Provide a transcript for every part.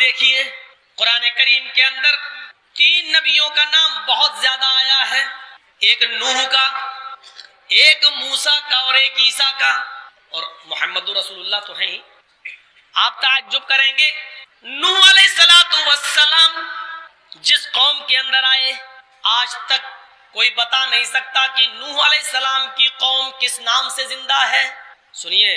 دیکھیے قرآن کریم کے اندر 3 نبیوں کا نام بہت زیادہ آیا ہے، ایک نوح کا، ایک موسیٰ کا اور ایک عیسیٰ کا، اور محمد رسول اللہ تو ہیں ہی۔ آپ تعجب کریں گے، نوح علیہ السلام جس قوم کے اندر آئے، آج تک کوئی بتا نہیں سکتا کہ نوح علیہ السلام کی قوم کس نام سے زندہ ہے۔ سنیے،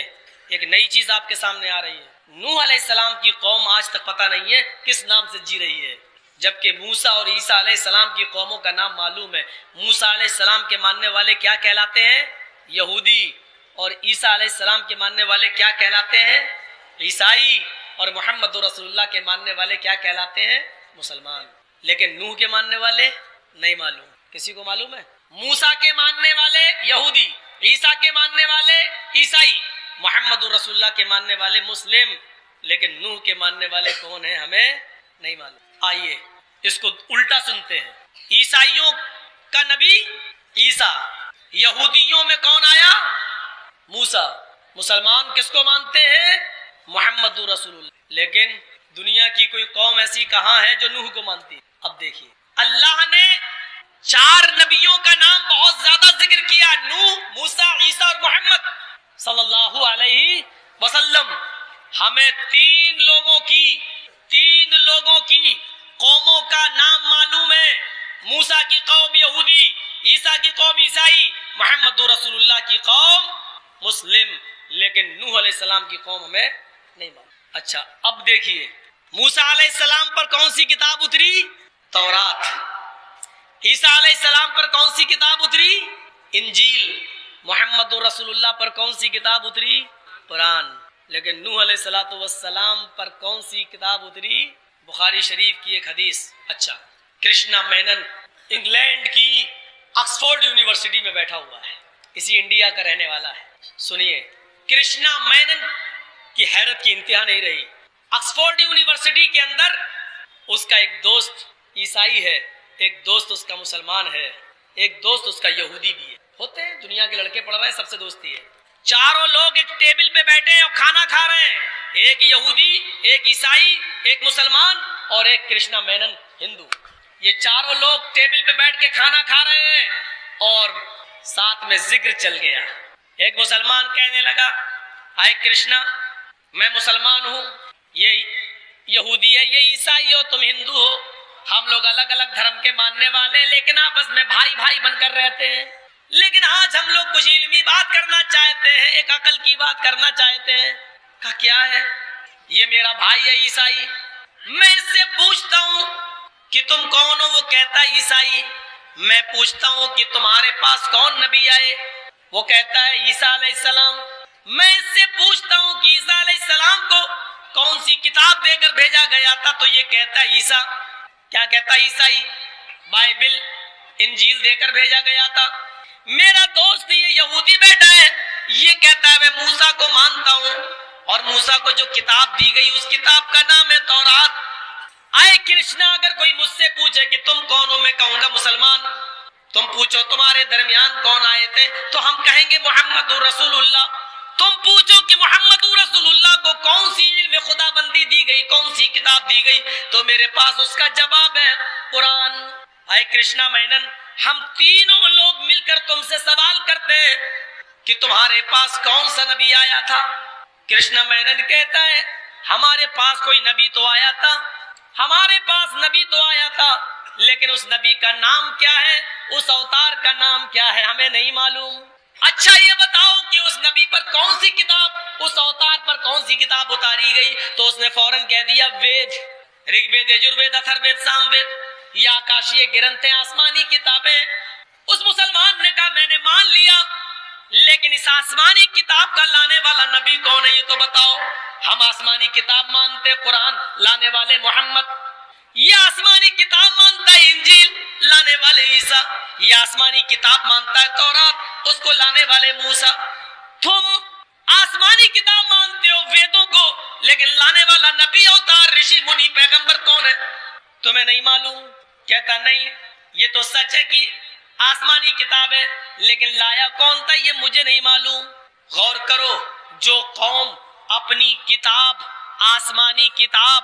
ایک نئی چیز آپ کے سامنے آ رہی ہے، نوح علیہ السلام کی قوم آج تک پتہ نہیں ہے کس نام سے جی رہی ہے، جبکہ موسیٰ اور عیسیٰ علیہ السلام کی قوموں کا نام معلوم ہے۔ موسیٰ علیہ السلام کے ماننے والے کیا کہلاتے ہیں؟ یہودی، اور عیسیٰ علیہ السلام کے ماننے والے کیا کہلاتے ہیں؟ عیسائی، اور محمد رسول اللہ کے ماننے والے کیا کہلاتے ہیں؟ مسلمان۔ لیکن نوح کے ماننے والے نہیں معلوم، کسی کو معلوم ہے؟ موسیٰ کے ماننے والے یہودی، عیسیٰ کے ماننے والے عیسائی، محمد رسول اللہ کے ماننے والے مسلم، لیکن نوح کے ماننے والے کون ہیں ہمیں نہیں معلوم۔ آئیے اس کو الٹا سنتے ہیں، عیسائیوں کا نبی عیسیٰ، یہودیوں میں کون آیا؟ موسیٰ۔ مسلمان کس کو مانتے ہیں؟ محمد رسول اللہ۔ لیکن دنیا کی کوئی قوم ایسی کہاں ہے جو نوح کو مانتی ہے؟ اب دیکھیے، اللہ نے 4 نبیوں کا نام بہت زیادہ ذکر کیا، نوح، موسیٰ، عیسیٰ اور محمد صلی اللہ علیہ وسلم۔ ہمیں 3 لوگوں کی قوموں کا نام معلوم ہے، موسیٰ کی قوم یہودی، عیسیٰ کی قوم عیسائی، محمد رسول اللہ کی قوم مسلم، لیکن نوح علیہ السلام کی قوم ہمیں نہیں معلوم۔ اچھا، اب دیکھیے موسیٰ علیہ السلام پر کون سی کتاب اتری؟ تورات۔ عیسیٰ علیہ السلام پر کون سی کتاب اتری؟ انجیل۔ محمد رسول اللہ پر کون سی کتاب اتری؟ قرآن۔ لیکن نوح علیہ السلام پر کون سی کتاب اتری؟ بخاری شریف کی ایک حدیث۔ اچھا، کرشنا مینن انگلینڈ کی آکسفورڈ یونیورسٹی میں بیٹھا ہوا ہے، اسی انڈیا کا رہنے والا ہے۔ سنیے، کرشنا مینن کی حیرت کی انتہا نہیں رہی۔ آکسفورڈ یونیورسٹی کے اندر اس کا ایک دوست عیسائی ہے، ایک دوست اس کا مسلمان ہے، ایک دوست اس کا یہودی بھی ہے۔ ہوتے ہیں، دنیا کے لڑکے پڑھ رہے ہیں، سب سے دوستی ہے۔ چاروں لوگ ایک ٹیبل پہ بیٹھے ہیں اور کھانا کھا رہے ہیں، ایک یہودی، ایک عیسائی، ایک مسلمان اور ایک کرشنا مینن ہندو۔ یہ چاروں لوگ ٹیبل پہ بیٹھ کے کھانا کھا رہے ہیں اور ساتھ میں ذکر چل گیا۔ ایک مسلمان کہنے لگا، آئے کرشنا، میں مسلمان ہوں، یہ یہودی ہے، یہ عیسائی ہو، تم ہندو ہو، ہم لوگ الگ الگ دھرم کے ماننے والے ہیں، لیکن آپس میں بھائی بھائی بن کر رہتے ہیں۔ لیکن آج ہم لوگ کچھ علمی بات کرنا چاہتے ہیں، ایک عقل کی بات کرنا چاہتے ہیں۔ کہا کیا ہے؟ یہ میرا بھائی ہے عیسائی، میں اس سے پوچھتا ہوں کہ تم کون ہو، وہ کہتا ہے عیسائی۔ میں پوچھتا ہوں کہ تمہارے پاس کون نبی آئے، وہ کہتا ہے عیسیٰ علیہ السلام۔ میں اس سے پوچھتا ہوں کہ عیسیٰ علیہ السلام کو کون سی کتاب دے کر بھیجا گیا تھا، تو یہ کہتا ہے عیسیٰ۔ کیا کہتا ہے عیسائی؟ بائبل، انجیل دے کر بھیجا گیا تھا۔ میرا دوست یہ یہودی بیٹھا ہے، یہ کہتا ہے میں موسیٰ کو مانتا ہوں، اور موسیٰ کو جو کتاب دی گئی اس کتاب کا نام ہے تورات۔ آئے کرشنا، اگر کوئی مجھ سے پوچھے کہ تم کون ہو، میں کہوں گا مسلمان۔ تم پوچھو تمہارے درمیان کون آئے تھے، تو ہم کہیں گے محمد رسول اللہ۔ تم پوچھو کہ محمد رسول اللہ کو کون سی علم خدا بندی دی گئی، کون سی کتاب دی گئی، تو میرے پاس اس کا جواب ہے قرآن۔ آئے کرشنا مینن، ہم تینوں لوگ مل کر تم سے سوال کرتے ہیں کہ تمہارے پاس کون سا نبی آیا تھا؟ کرشنا مینن کہتا ہے ہمارے پاس کوئی نبی تو آیا تھا، ہمارے پاس نبی تو آیا تھا، لیکن اس نبی کا نام کیا ہے، اس اوتار کا نام کیا ہے، ہمیں نہیں معلوم۔ اچھا یہ بتاؤ کہ اس نبی پر کون سی کتاب، اس اوتار پر کون سی کتاب اتاری گئی؟ تو اس نے فوراً کہہ دیا وید، رگ وید، یجروید، اتھر وید، سام وید، یہ آکاشی گرنتھ ہیں، آسمانی کتابیں۔ اس مسلمان نے کہا میں نے مان لیا، لیکن اس آسمانی کتاب کا لانے والا نبی کون ہے یہ تو بتاؤ۔ ہم آسمانی کتاب مانتے قرآن، لانے والے محمد۔ یہ آسمانی کتاب مانتا ہے انجیل، لانے والے عیسیٰ۔ یہ آسمانی کتاب مانتا ہے تورات، اس کو لانے والے موسیٰ۔ تم آسمانی کتاب مانتے ہو ویدوں کو، لیکن لانے والا نبی، اوتار، رشی، منی، پیغمبر کون ہے تمہیں نہیں معلوم؟ کہتا نہیں، یہ تو سچ ہے کہ آسمانی کتاب ہے، لیکن لایا کون تھا یہ مجھے نہیں معلوم۔ غور کرو، جو قوم اپنی کتاب، آسمانی کتاب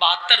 72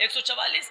144।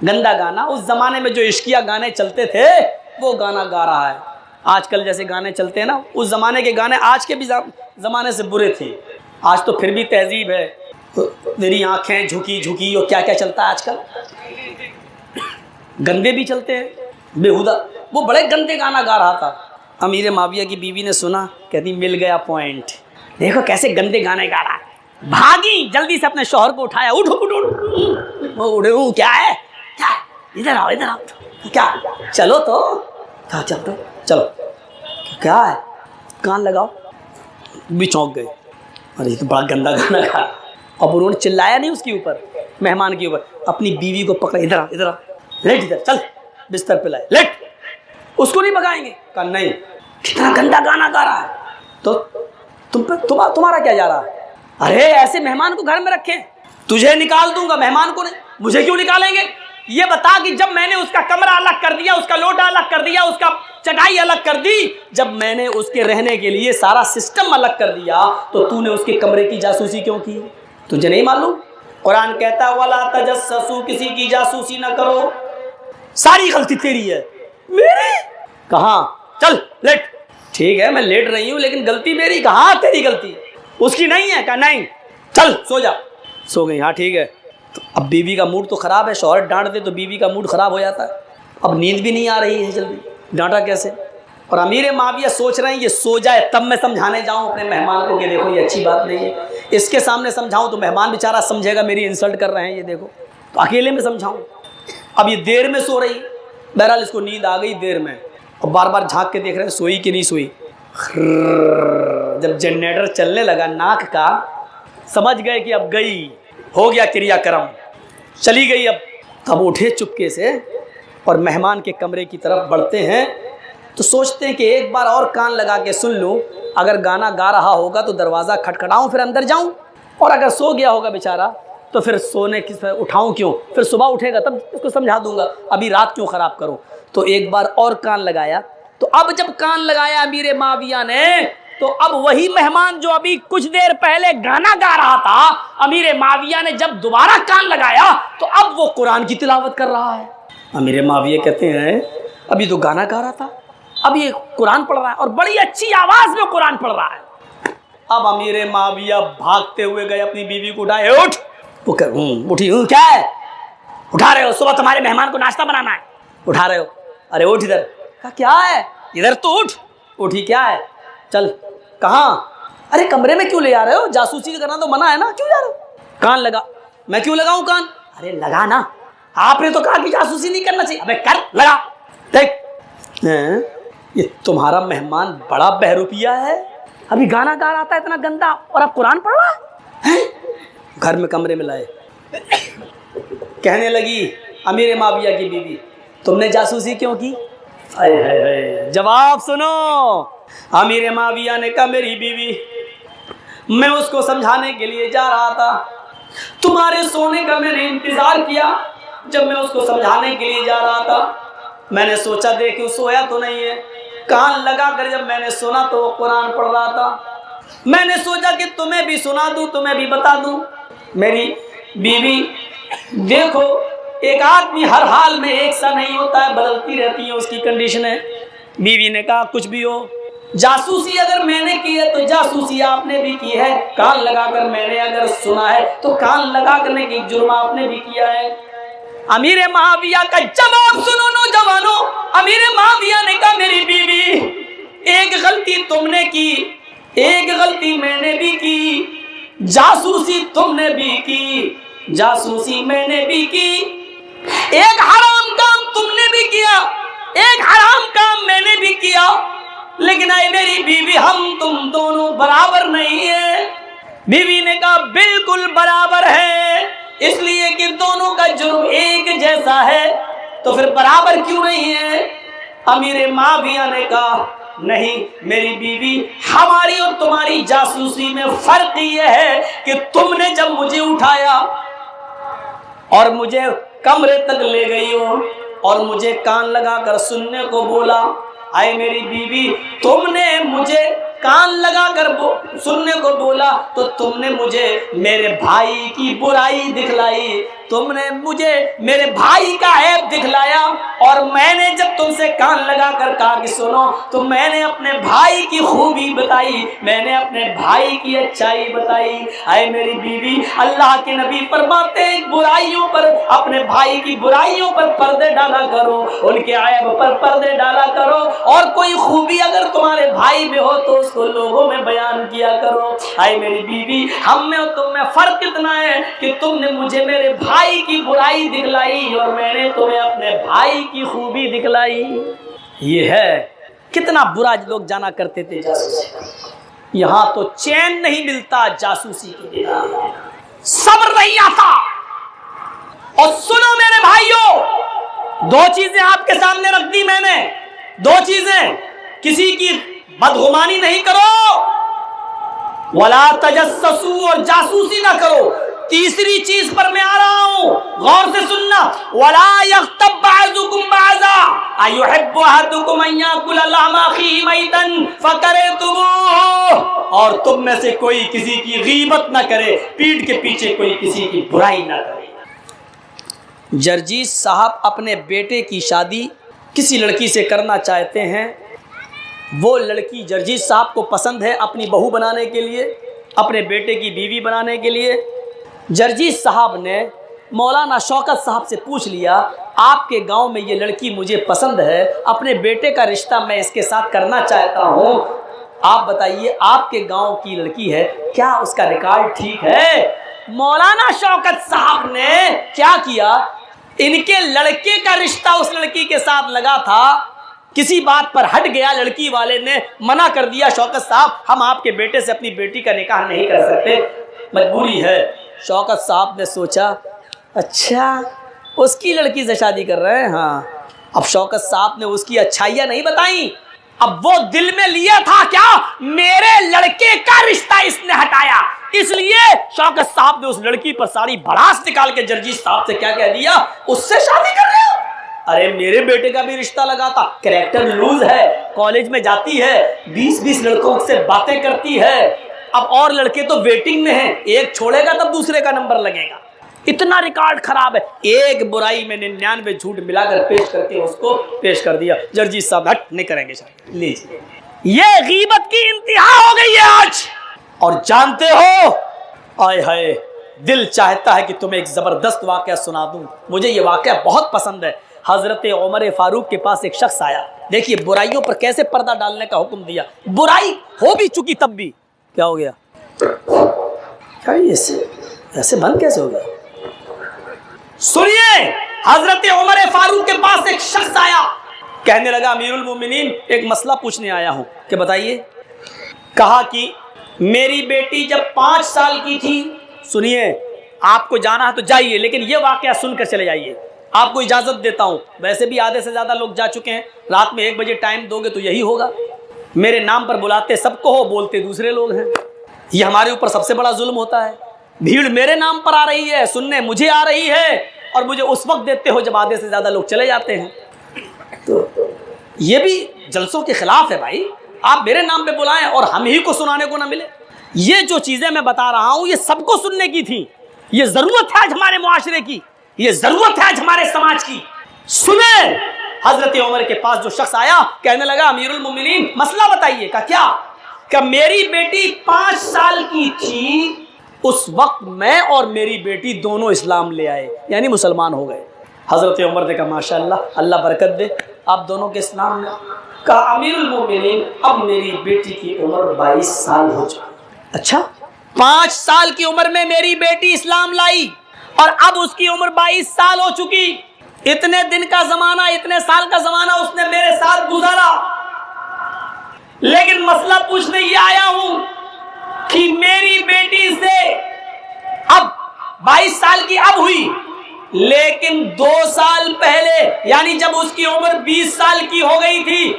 گندا گانا. اس زمانے میں جو عشقیہ گانے چلتے تھے وہ گانا گا رہا ہے. آج کل جیسے گانے چلتے ہیں نا, اس زمانے کے گانے آج کے بھی زمانے سے برے تھے. آج تو پھر بھی تہذیب ہے, میری آنکھیں جھکی جھکی اور کیا کیا چلتا ہے آج کل. گندے بھی چلتے ہیں بےہودہ. وہ بڑے گندے گانا گا رہا تھا. امیر معاویہ کی بیوی نے سنا, کہتی مل گیا پوائنٹ, دیکھو کیسے گندے گانے گا رہا ہے. بھاگی جلدی سے اپنے شوہر کو اٹھایا, اٹھو اٹھو اٹھو. وہ اڑے ہوں, کیا ہے, کیا ہے, ادھر آؤ ادھر آؤ, کیا, چلو تو چلو چلو, کیا ہے, کان لگاؤ. بھی چونک گئے, ارے یہ تو بڑا گندا گانا گا. اب انہوں نے چلایا نہیں اس کے اوپر, مہمان کے اوپر, اپنی بیوی کو پکڑا, ادھر آ ادھر آ, لیٹ ادھر, چل بستر پہ لائے, لیٹ. اس کو نہیں بگائیں گے, کہا نہیں, کتنا گندا گانا گا رہا ہے. تو تمہارا کیا جا رہا ہے. ارے ایسے مہمان کو گھر میں رکھے, تجھے نکال دوں گا, مہمان کو نہیں. مجھے کیوں نکالیں گے, یہ بتا کہ جب میں نے اس کا کمرہ الگ کر دیا, اس کا لوٹا الگ کر دیا, اس کا چٹائی الگ کر دی, جب میں نے اس کے رہنے کے لیے سارا سسٹم الگ کر دیا, تو تو نے اس کے کمرے کی جاسوسی کیوں کی؟ تجھے نہیں معلوم؟ قرآن کہتا ہے وَلَا تَجَسَّسُوا, کسی کی جاسوسی نہ کرو. ساری غلطی تیری ہے. میری کہاں, چل لیٹ. ٹھیک ہے میں لیٹ رہی ہوں, لیکن غلطی میری کہاں, تیری غلطی, اس کی نہیں ہے. کہا نہیں, چل سو جا. سو گئی, ہاں ٹھیک ہے. تو اب بیوی کا موڈ تو خراب ہے, شوہر ڈانٹ دے تو بیوی کا موڈ خراب ہو جاتا ہے. اب نیند بھی نہیں آ رہی ہے جلدی, ڈانٹا کیسے. اور امیر معاویہ سوچ رہے ہیں یہ سو جائے تب میں سمجھانے جاؤں اپنے مہمان کو کہ دیکھو یہ اچھی بات نہیں ہے. اس کے سامنے سمجھاؤں تو مہمان بیچارہ سمجھے گا میری انسلٹ کر رہے ہیں یہ دیکھو, تو اکیلے میں سمجھاؤں. اب یہ دیر میں سو رہی, بہرحال اس کو نیند آ گئی دیر میں, اور بار بار جھانک کے دیکھ رہے ہیں سوئی کہ نہیں سوئی. جب جنریٹر چلنے لگا ناک کا, سمجھ گئے کہ اب گئی, ہو گیا کریا کرم, چلی گئی. اب اٹھے چپکے سے اور مہمان کے کمرے کی طرف بڑھتے ہیں, تو سوچتے ہیں کہ ایک بار اور کان لگا کے سن لوں, اگر گانا گا رہا ہوگا تو دروازہ کھٹکھٹاؤں پھر اندر جاؤں, اور اگر سو گیا ہوگا بیچارہ تو پھر سونے کی اٹھاؤں کیوں, پھر صبح اٹھے گا تب اس کو سمجھا دوں گا, ابھی رات کیوں خراب کروں. تو ایک بار اور کان لگایا. تو اب جب کان لگایا امیر معاویہ نے, تو اب وہی مہمان جو ابھی کچھ دیر پہلے گانا گا رہا تھا, امیر معاویہ نے جب دوبارہ کان لگایا تو اب وہ قرآن کی تلاوت کر رہا ہے. امیر معاویہ کہتے ہیں ابھی تو گانا گا رہا تھا, اب یہ قرآن پڑھ رہا ہے, اور بڑی اچھی آواز میں قرآن پڑھ رہا ہے. اب امیر معاویہ بھاگتے ہوئے گئے, اپنی بیوی کو اٹھائے, اٹھ. وہ اٹھی, کیا ہے, اٹھا رہے ہو, صبح تمہارے مہمان کو ناشتہ بنانا ہے, اٹھا رہے ہو. ارے اٹھ ادھر. کہا کیا ہے, ادھر تو اٹھ. اٹھی, کیا ہے, چل. کہاں, ارے کمرے میں کیوں لے آ رہے ہو, جاسوسی کرنا تو منع ہے نا, کیوں جا رہے ہو. کان لگا. میں کیوں لگاؤں کان, ارے لگا نا, آپ نے تو کہا کہ جاسوسی نہیں کرنا چاہیے. ابے کر, لگا. دیکھ یہ تمہارا مہمان بڑا بہروپیہ ہے, ابھی گانا گا رہا تھا اتنا گندا, اور اب قرآن پڑھ رہا ہے. گھر میں کمرے میں لائے. کہنے لگی امیر معاویہ کی بیوی, تم نے جاسوسی کیوں کی. جواب سنو. امیر معاویہ نے کہا میری بیوی, میں اس کو سمجھانے کے لیے جا رہا تھا, تمہارے سونے کا میں نے انتظار کیا. جب میں اس کو سمجھانے کے لیے جا رہا تھا, میں نے سوچا دیکھ سویا تو نہیں ہے. کان لگا کر جب میں نے سنا تو وہ قرآن پڑھ رہا تھا. میں نے سوچا کہ تمہیں بھی سنا دوں, تمہیں بھی بتا دوں. میری بیوی دیکھو, ایک آدمی ہر حال میں ایک سا نہیں ہوتا ہے, بدلتی رہتی ہیں اس کی کنڈیشنیں. بیوی نے کہا کچھ بھی ہو, جاسوسی اگر میں نے کی ہے تو جاسوسی آپ نے بھی کی ہے, کان لگا کر میں نے اگر سنا ہے تو کان لگا کرنے کی جرم آپ نے بھی کیا ہے. امیر معاویہ کا جواب سنو نوجوانوں. امیر معاویہ نے کہا میری بیوی, ایک غلطی تم نے کی, ایک غلطی میں نے بھی کی, جاسوسی تم نے بھی کی, جاسوسی میں نے بھی کی, ایک حرام کام تم نے بھی کیا, ایک حرام کام میں نے بھی کیا, لیکن اے میری بیوی ہم تم دونوں برابر نہیں ہیں. بیوی نے کہا بالکل برابر ہے, اس لیے کہ دونوں کا جرم ایک جیسا ہے, تو پھر برابر کیوں نہیں ہے. امیر معاویہ نے کہا نہیں میری بیوی, ہماری اور تمہاری جاسوسی میں فرق یہ ہے کہ تم نے جب مجھے اٹھایا اور مجھے کمرے تک لے گئی ہو اور مجھے کان لگا کر سننے کو بولا, اے میری بیوی تم نے مجھے کان لگا کر سننے کو بولا تو تم نے مجھے میرے بھائی کی برائی دکھلائی، تم نے مجھے میرے بھائی کا عیب دکھلایا، اور میں نے جب تم سے کان لگا کر کہا کہ سنو تو میں نے اپنے بھائی کی خوبی بتائی، میں نے اپنے بھائی کی اچھائی بتائی۔ اے میری بیوی، اللہ کے نبی فرماتے ہیں برائیوں پر، اپنے بھائی کی برائیوں پر پردے ڈالا کرو، ان کے عیب پر پردے ڈالا کرو، اور کوئی خوبی اگر تمہارے بھائی میں ہو تو اس کو لوگوں میں بیان کیا کرو۔ اے میری بیوی، ہم میں اور تم میں فرق اتنا ہے کہ تم نے مجھے میرے بھائی کی برائی دکھلائی اور میں نے تمہیں اپنے بھائی کی خوبی دکھلائی۔ یہ ہے کتنا برا لوگ جانا کرتے تھے جاسوسی، یہاں تو چین نہیں ملتا جاسوسی کے بنا، صبر نہیں آتا۔ اور سنو میرے بھائیوں، دو چیزیں آپ کے سامنے رکھ دی میں نے، دو چیزیں، کسی کی بدگمانی نہیں کرو، ولا تجسسوا، اور جاسوسی نہ کرو۔ تیسری چیز پر میں آ رہا ہوں، غور سے سننا، ولا یغتب بعضکم بعضا ایحب احدکم ان یاکل لحم اخیہ میتا فکرہتموہ، اور تم میں سے کوئی کسی کی غیبت نہ کرے، پیٹھ کے پیچھے کوئی کسی کی برائی نہ کرے۔ جرجیس صاحب اپنے بیٹے کی شادی کسی لڑکی سے کرنا چاہتے ہیں، وہ لڑکی جرجیس صاحب کو پسند ہے اپنی بہو بنانے کے لیے، اپنے بیٹے کی بیوی بنانے کے لیے۔ جرجیس صاحب نے مولانا شوکت صاحب سے پوچھ لیا، آپ کے گاؤں میں یہ لڑکی مجھے پسند ہے، اپنے بیٹے کا رشتہ میں اس کے ساتھ کرنا چاہتا ہوں، آپ بتائیے آپ کے گاؤں کی لڑکی ہے، کیا اس کا ریکارڈ ٹھیک ہے؟ مولانا شوکت صاحب نے کیا کیا، ان کے لڑکے کا رشتہ اس لڑکی کے ساتھ لگا تھا، کسی بات پر ہٹ گیا، لڑکی والے نے منع کر دیا، شوکت صاحب ہم آپ کے بیٹے سے اپنی بیٹی کا نکاح نہیں کر سکتے، مجبوری ہے۔ شوکت صاحب نے سوچا اچھا اس کی لڑکی سے شادی کر رہے ہیں، ہاں۔ اب شوکت صاحب نے اس کی اچھائیاں نہیں بتائیں، اب وہ دل میں لیا تھا کیا، میرے لڑکے کا رشتہ اس نے ہٹایا، اس لیے شوکت صاحب نے اس لڑکی پر ساری بھڑاس نکال کے جرجیس صاحب سے کیا کہہ دیا، اس سے شادی کر رہے ہو؟ ارے میرے بیٹے کا بھی رشتہ لگا تھا، کریکٹر لوز ہے، کالج میں جاتی ہے، 20 لڑکوں سے باتیں کرتی ہے، اب اور لڑکے تو ویٹنگ میں ہیں، ایک چھوڑے گا تب دوسرے کا نمبر لگے گا، اتنا ریکارڈ خراب ہے۔ ایک برائی میں 99 جھوٹ ملا کر پیش کر کے اس کو پیش کر دیا، جرجیس صاحب ہٹ نہیں کریں گے شاید، لیجیے۔ یہ غیبت کی انتہا ہو گئی ہے آج، اور جانتے ہو، آئے ہائے دل چاہتا ہے کہ تمہیں ایک زبردست واقعہ سنا دوں، مجھے یہ واقعہ بہت پسند ہے۔ حضرت عمر فاروق کے پاس ایک شخص آیا، دیکھیے برائیوں پر کیسے پردہ ڈالنے کا حکم دیا، برائی ہو بھی چکی تب بھی، کیا ہو گیا، کیا ایسے بند کیسے ہو گیا؟ سنیے، حضرت عمر فاروق کے پاس ایک شخص آیا، کہنے لگا امیر المومنین ایک مسئلہ پوچھنے آیا ہوں، کہ بتائیے۔ کہا کہ میری بیٹی جب 5 سال کی تھی، سنیے آپ کو جانا ہے تو جائیے، لیکن یہ واقعہ سن کر چلے جائیے، آپ کو اجازت دیتا ہوں، ویسے بھی آدھے سے زیادہ لوگ جا چکے ہیں، رات میں 1 بجے ٹائم دو گے تو یہی ہوگا، میرے نام پر بلاتے سب کو ہو، بولتے دوسرے لوگ ہیں، یہ ہمارے اوپر سب سے بڑا ظلم ہوتا ہے، بھیڑ میرے نام پر آ رہی ہے، سننے مجھے آ رہی ہے، اور مجھے اس وقت دیتے ہو جب آدھے سے زیادہ لوگ چلے جاتے ہیں، تو یہ بھی جلسوں کے خلاف ہے بھائی، آپ میرے نام پہ بلائیں اور ہم ہی کو سنانے کو نہ ملے۔ یہ جو چیزیں میں بتا رہا ہوں یہ سب کو سننے کی تھی، یہ ضرورت ہے آج ہمارے معاشرے کی، یہ ضرورت ہے آج ہمارے سماج کی۔ سنیں، حضرت عمر کے پاس جو شخص آیا، کہنے لگا امیر المومنین مسئلہ بتائیے، کا کیا، کہ میری بیٹی 5 سال کی تھی، اس وقت میں اور میری بیٹی دونوں اسلام لے آئے، یعنی مسلمان ہو گئے۔ حضرت عمر نے کہا ماشاءاللہ، اللہ برکت دے، آپ دونوں کے اسلام میں۔ کہا امیر المومنین اب میری بیٹی کی عمر 22 سال ہو چکی۔ اچھا، 5 سال کی عمر میں میری بیٹی اسلام لائی اور اب اس کی عمر 22 سال ہو چکی، اتنے دن کا زمانہ، اتنے سال کا زمانہ اس نے میرے ساتھ گزارا، لیکن مسئلہ پوچھنے یہ آیا ہوں کہ میری بیٹی سے اب 22 سال کی اب ہوئی، لیکن 2 سال پہلے، یعنی جب اس کی عمر 20 سال کی ہو گئی تھی،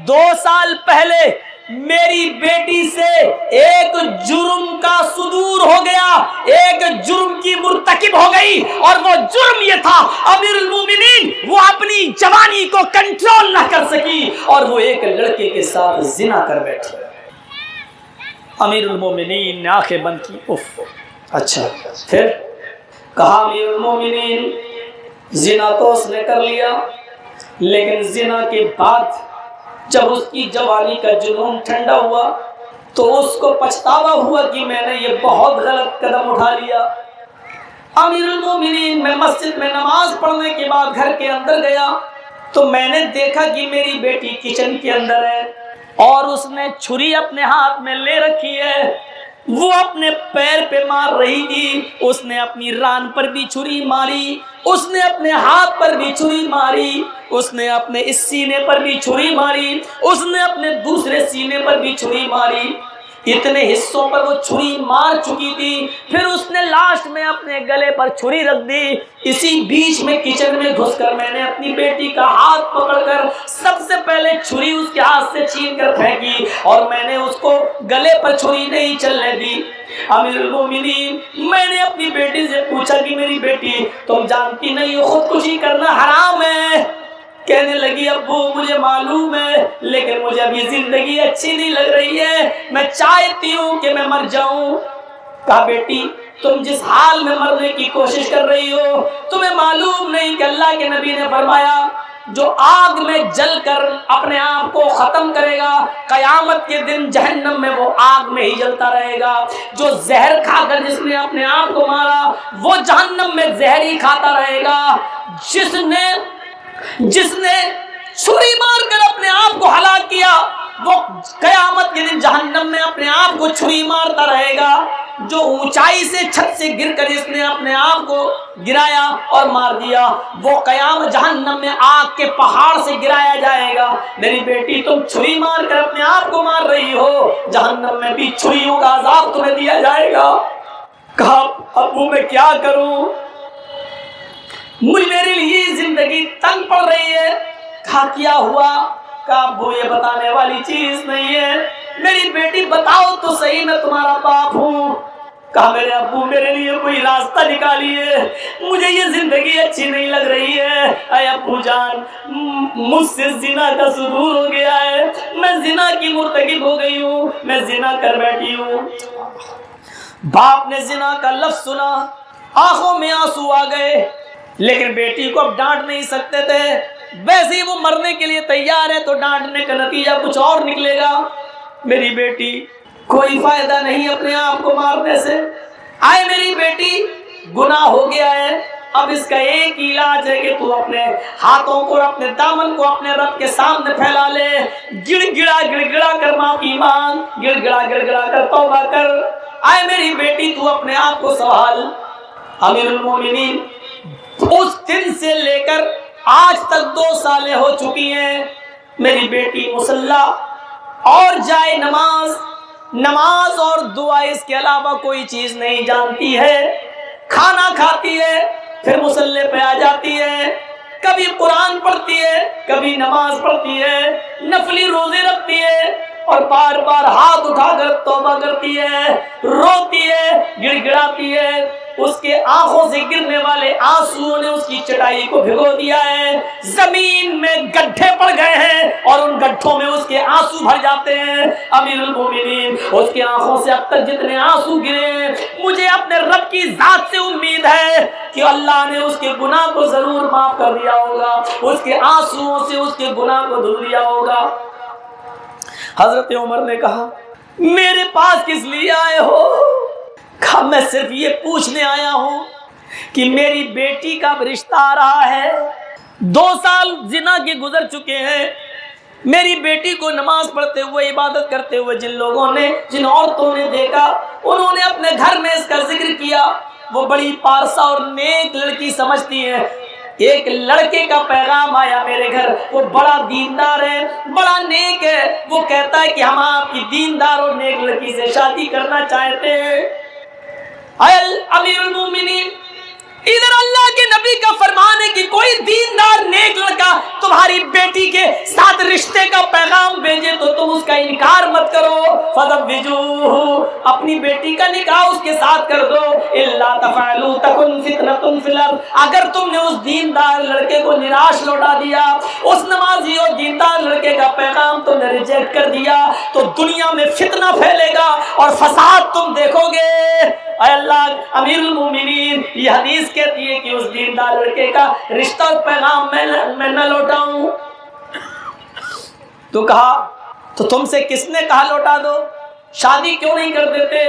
2 سال پہلے میری بیٹی سے ایک جرم کا صدور ہو گیا، ایک جرم کی مرتکب ہو گئی، اور وہ جرم یہ تھا امیر المومنین وہ اپنی جوانی کو کنٹرول نہ کر سکی اور وہ ایک لڑکے کے ساتھ زنا کر بیٹھی۔ امیر المومنین نے آنکھیں بند کی. اف اچھا. پھر کہا امیر المومنین زنا تو اس نے کر لیا، لیکن زنا کے بعد جب اس کی جوانی کا جنون ٹھنڈا ہوا تو اس کو پچھتاوا ہوا کہ میں نے یہ بہت غلط قدم اٹھا لیا. امیر المومنین میں مسجد میں نماز پڑھنے کے بعد گھر کے اندر گیا تو میں نے دیکھا کہ میری بیٹی کچن کے اندر ہے اور اس نے چھری اپنے ہاتھ میں لے رکھی ہے. وہ اپنے پیر پہ مار رہی تھی، اس نے اپنی ران پر بھی چھری ماری، اس نے اپنے ہاتھ پر بھی چھری ماری، اس نے اپنے اس سینے پر بھی چھری ماری، اس نے اپنے دوسرے سینے پر بھی چھری ماری. اتنے حصوں پر وہ چھری مار چکی تھی. پھر اس نے لاسٹ میں اپنے گلے پر چھری رکھ دی. اسی بیچ میں کچن میں گھس کر میں نے اپنی بیٹی کا ہاتھ پکڑ کر سب سے پہلے چھری اس کے ہاتھ سے چھین کر پھینکی اور میں نے اس کو گلے پر چھری نہیں چلنے دی. امیر المومنین میں نے اپنی بیٹی سے پوچھا کہ میری بیٹی تم جانتی نہیں ہو خودکشی کرنا حرام ہے؟ کہنے لگی ابو مجھے معلوم ہے، لیکن مجھے ابھی زندگی اچھی نہیں لگ رہی ہے، میں چاہتی ہوں کہ میں مر جاؤں. کہا بیٹی تم جس حال میں مرنے کی کوشش کر رہی ہو تمہیں معلوم نہیں کہ اللہ کے نبی نے فرمایا جو آگ میں جل کر اپنے آپ کو ختم کرے گا قیامت کے دن جہنم میں وہ آگ میں ہی جلتا رہے گا. جو زہر کھا کر جس نے اپنے آپ کو مارا وہ جہنم میں زہر ہی کھاتا رہے گا. جس نے چھری مار کر اپنے آپ کو ہلاک کیا وہ قیامت کے دن جہنم میں اپنے آپ کو چھری مارتا رہے گا. جو اونچائی سے چھت سے گر کر اس نے اپنے آپ کو گرایا اور مار دیا وہ قیامت جہنم میں آگ کے پہاڑ سے گرایا جائے گا. میری بیٹی تم چھری مار کر اپنے آپ کو مار رہی ہو، جہنم میں بھی چھریوں کا عذاب تمہیں دیا جائے گا. کہا ابو میں کیا کروں، میرے لیے زندگی تنگ پڑ رہی ہے. کہا کیا ہوا؟ کہا ابو یہ بتانے والی چیز نہیں ہے، میری بیٹی بتاؤ تو صحیح میں تمہارا باپ ہوں. کہا میرے ابو میرے لیے کوئی راستہ نکالیے، مجھے یہ زندگی اچھی نہیں لگ رہی ہے. اے ابو جان مجھ سے زنا کا صدور ہو گیا ہے، میں زنا کی مرتکب ہو گئی ہوں، میں زنا کر بیٹھی ہوں. باپ نے زنا کا لفظ سنا، آنکھوں میں آنسو آ گئے، لیکن بیٹی کو اب ڈانٹ نہیں سکتے تھے. ویسے ہی وہ مرنے کے لیے تیار ہے تو ڈانٹنے کا نتیجہ کچھ اور نکلے گا. میری بیٹی کوئی فائدہ نہیں اپنے آپ کو مارنے سے. آئے میری بیٹی گناہ ہو گیا ہے، اب اس کا ایک ہی علاج ہے کہ تو اپنے ہاتھوں کو اپنے دامن کو اپنے رب کے سامنے پھیلا لے، گڑ گڑا کر معافی مانگ، گڑ گڑا کر توبہ کر. آئے میری بیٹی تو اپنے آپ کو سنبھال. امیر المومنین اس دن سے لے کر آج تک 2 سالیں ہو چکی ہیں. میری بیٹی مصلی اور جائے نماز اور دعا اس کے علاوہ کوئی چیز نہیں جانتی ہے. کھانا کھاتی ہے پھر مصلی پہ آ جاتی ہے، کبھی قرآن پڑھتی ہے کبھی نماز پڑھتی ہے، نفلی روزے رکھتی ہے اور بار بار ہاتھ اٹھا کر توبہ کرتی ہے، روتی ہے، گڑ گڑاتی ہے. اس کے آنکھوں سے گرنے والے آنسوؤں نے اس کی چٹائی کو بھگو دیا ہے. زمین میں گڈھے پڑ گئے ہیں اور ان گڈھوں میں اس کے آنسو بھر جاتے ہیں. امیر المومنین اس کی آنکھوں سے اب تک جتنے آنسو گرے مجھے اپنے رب کی ذات سے امید ہے کہ اللہ نے اس کے گناہ کو ضرور معاف کر دیا ہوگا، اس کے آنسوؤں سے اس کے گناہ کو دھل دیا ہوگا. حضرت عمر نے کہا میرے پاس کس لیے آئے ہو؟ کہا میں صرف یہ پوچھنے آیا ہوں کہ میری بیٹی کا رشتہ آ رہا ہے. 2 سال زنا کے گزر چکے ہیں. میری بیٹی کو نماز پڑھتے ہوئے عبادت کرتے ہوئے جن عورتوں نے دیکھا انہوں نے اپنے گھر میں اس کا ذکر کیا. وہ بڑی پارسا اور نیک لڑکی سمجھتی ہیں. ایک لڑکے کا پیغام آیا میرے گھر، وہ بڑا دیندار ہے، بڑا نیک ہے. وہ کہتا ہے کہ ہم آپ کی دیندار اور نیک لڑکی سے شادی کرنا چاہتے ہیں. امیر المومنین ادھر اللہ کے نبی کا فرمان ہے کہ کوئی دیندار نیک لڑکا تمہاری بیٹی کے ساتھ رشتے کا پیغام بھیجے تو تم اس کا انکار مت کرو، فزوجوہ، اپنی بیٹی کا نکاح اس کے ساتھ کر دو، الا تفعلوا تکن فتنۃ فی الارض، اگر تم نے اس دیندار لڑکے کو نراش لوٹا دیا، اس نمازی اور دیندار لڑکے کا پیغام تم نے ریجیکٹ کر دیا، تو دنیا میں فتنہ پھیلے گا اور فساد تم دیکھو گے۔ اے اللہ امیر المومنین، یہ حدیث کہتی ہے کہ اس دیندار لڑکے کا رشتہ اور پیغام میں نہ لوٹاؤں۔ تو کہا تو تم سے کس نے کہا لوٹا دو، شادی کیوں نہیں کر دیتے؟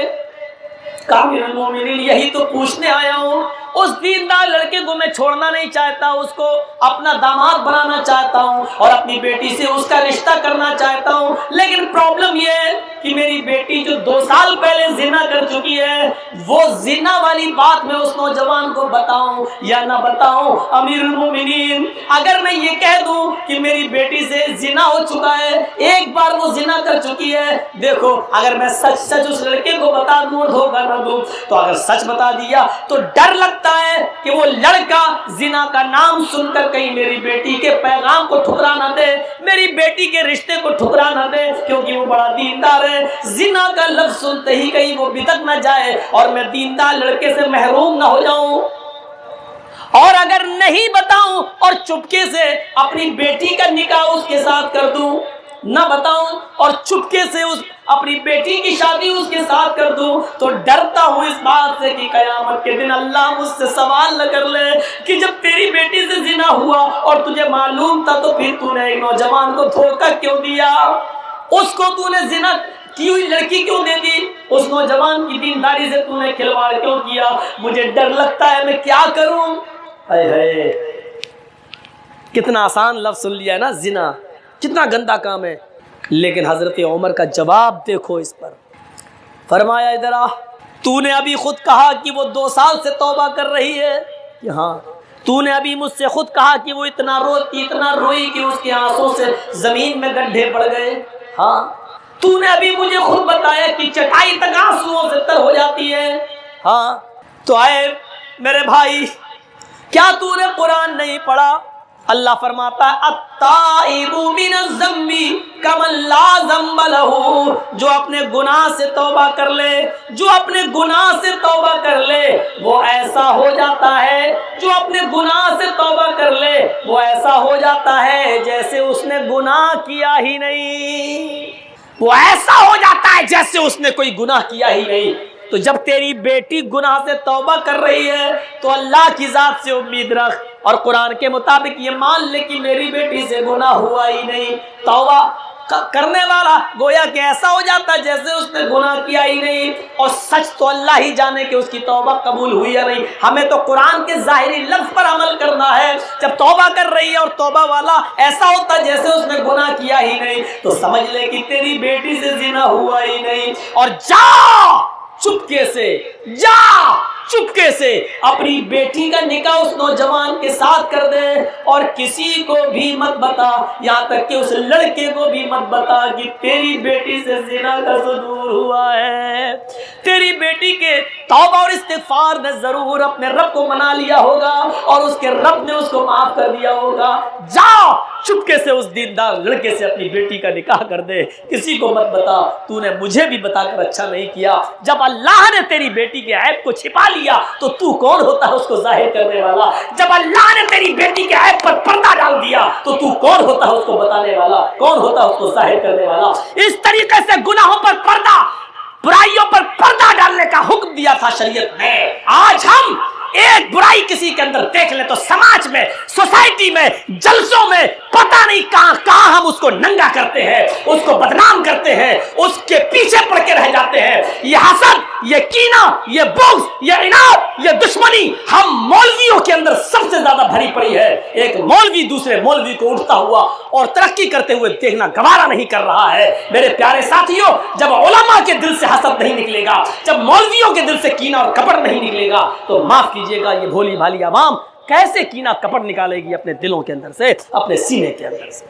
کہا امیر المومنین یہی تو پوچھنے آیا ہوں، اس دیندار لڑکے کو میں چھوڑنا نہیں چاہتا، اس کو اپنا داماد بنانا چاہتا ہوں اور اپنی بیٹی سے اس کا رشتہ کرنا چاہتا ہوں، لیکن پرابلم یہ ہے کہ میری بیٹی جو 2 سال پہلے زنا کر چکی ہے، وہ زنا والی بات میں اس نوجوان کو بتاؤں یا نہ بتاؤں؟ امیر المومنین اگر میں یہ کہہ دوں کہ میری بیٹی سے زنا ہو چکا ہے، ایک بار وہ زنا کر چکی ہے، دیکھو اگر میں سچ سچ اس لڑکے کو بتا دوں اور دھوکہ نہ دوں، تو اگر سچ بتا دیا تو ڈر لگتا ہے کہ وہ لڑکا زنا کا نام سن کر کہیں میری بیٹی کے پیغام کو ٹھکرا نہ دے، میری بیٹی کے رشتے کو ٹھکرا نہ دے، کیونکہ وہ بڑا دیندار ہے، زنا کا لفظ سنتے ہی کہیں وہ بدک نہ جائے اور میں دیندار لڑکے سے محروم نہ ہو جاؤں۔ اور اگر نہیں بتاؤں اور چپکے سے اپنی بیٹی کا نکاح اس کے ساتھ کر دوں، نہ بتاؤں اور چپکے سے اپنی بیٹی کی شادی اس کے ساتھ کر دوں، تو ڈرتا ہوں اس بات سے کہ قیامت کے دن اللہ مجھ سے سوال نہ کر لے کہ جب تیری بیٹی سے زنا ہوا اور تجھے معلوم تھا تو پھر تو نے ایک نوجوان کو دھوکہ کیوں دیا، اس کو تو نے زنا کی ہوئی لڑکی کیوں دے دی، اس نوجوان کی دینداری سے تو نے کھلواڑ کیوں کیا؟ مجھے ڈر لگتا ہے، میں کیا کروں؟ اے کتنا آسان لفظ سن لیا ہے نا، زنا کتنا گندا کام ہے، لیکن حضرت عمر کا جواب دیکھو اس پر، فرمایا ادھر آ، تو نے ابھی خود کہا کہ وہ 2 سال سے توبہ کر رہی ہے کہ ہاں، تو نے ابھی مجھ سے خود کہا کہ وہ اتنا روئی کہ اس کے آنسوں سے زمین میں گڈھے پڑ گئے، ہاں، تو نے ابھی مجھے خود بتایا کہ چٹائی تک آنسوؤں سے تر ہو جاتی ہے، ہاں، تو آئے میرے بھائی، کیا تو نے قرآن نہیں پڑھا؟ اللہ فرماتا ہے التائب من الذنب کمن لا ذنب لہ، جو اپنے گناہ سے توبہ کر لے، جو اپنے گناہ سے توبہ کر لے وہ ایسا ہو جاتا ہے، جو اپنے گناہ سے توبہ کر لے وہ ایسا ہو جاتا ہے جیسے اس نے گناہ کیا ہی نہیں، وہ ایسا ہو جاتا ہے جیسے اس نے کوئی گناہ کیا ہی نہیں۔ تو جب تیری بیٹی گناہ سے توبہ کر رہی ہے تو اللہ کی ذات سے امید رکھ اور قرآن کے مطابق یہ مان لے کہ میری بیٹی سے گناہ ہوا ہی نہیں۔ توبہ کرنے والا گویا کہ ایسا ہو جاتا ہے جیسے اس نے گناہ کیا ہی نہیں، اور سچ تو اللہ ہی جانے کہ اس کی توبہ قبول ہوئی یا نہیں، ہمیں تو قرآن کے ظاہری لفظ پر عمل کرنا ہے۔ جب توبہ کر رہی ہے اور توبہ والا ایسا ہوتا ہے جیسے اس نے گناہ کیا ہی نہیں، تو سمجھ لے کہ تیری بیٹی سے زنا ہوا ہی نہیں، اور جا چپکے سے اپنی بیٹی کا نکاح اس نوجوان کے ساتھ کر دے، اور کسی کو بھی مت بتا، یہاں تک کہ اس لڑکے کو بھی مت بتا کہ تیری بیٹی سے زنا کا صدور ہوا ہے۔ تیری بیٹی کے توبہ اور استغفار نے ضرور اپنے رب کو منا لیا ہوگا اور اس کے رب نے اس کو معاف کر دیا ہوگا۔ جا چپکے سے اس دیندار لڑکے سے اپنی بیٹی کا نکاح کر دے، کسی کو مت بتا، تو نے مجھے بھی بتا کر اچھا نہیں کیا۔ جب اللہ نے تیری بیٹی کے عیب کو چھپا لیا تو تو کون ہوتا ہے اس کو ظاہر کرنے والا؟ جب اللہ نے تیری بیٹی کے عیب پر پردہ ڈال دیا تو تو کون ہوتا ہے اس کو بتانے والا؟ کون ہوتا ہے اس کو ظاہر کرنے والا؟ اس طریقے سے گناہوں پر پردہ، برائیوں پر پردہ ڈالنے کا حکم دیا تھا شریعت نے۔ آج ہم ایک برائی کسی کے اندر دیکھ لیں تو سماج میں، سوسائٹی میں، جلسوں میں پتہ نہیں کہاں ہم اس کو ننگا کرتے ہیں، اس کو بدنام کرتے ہیں، اس کے پیچھے پڑ کے رہ جاتے ہیں۔ یہ حسد، یہ کینہ، یہ بغض، یہ عناد، یہ دشمنی ہم مولویوں کے اندر سب سے زیادہ بھری پڑی ہے۔ ایک مولوی دوسرے مولوی کو اٹھتا ہوا اور ترقی کرتے ہوئے دیکھنا گوارا نہیں کر رہا ہے۔ میرے پیارے ساتھیوں، جب علماء کے دل سے حسد نہیں نکلے گا، جب مولویوں کے دل سے کینہ اور کپٹ نہیں نکلے گا، تو معاف کیجئے گا، یہ بھولی بھالی عوام کیسے کینہ کپٹ نکالے گی اپنے دلوں کے اندر سے، اپنے سینے کے اندر سے؟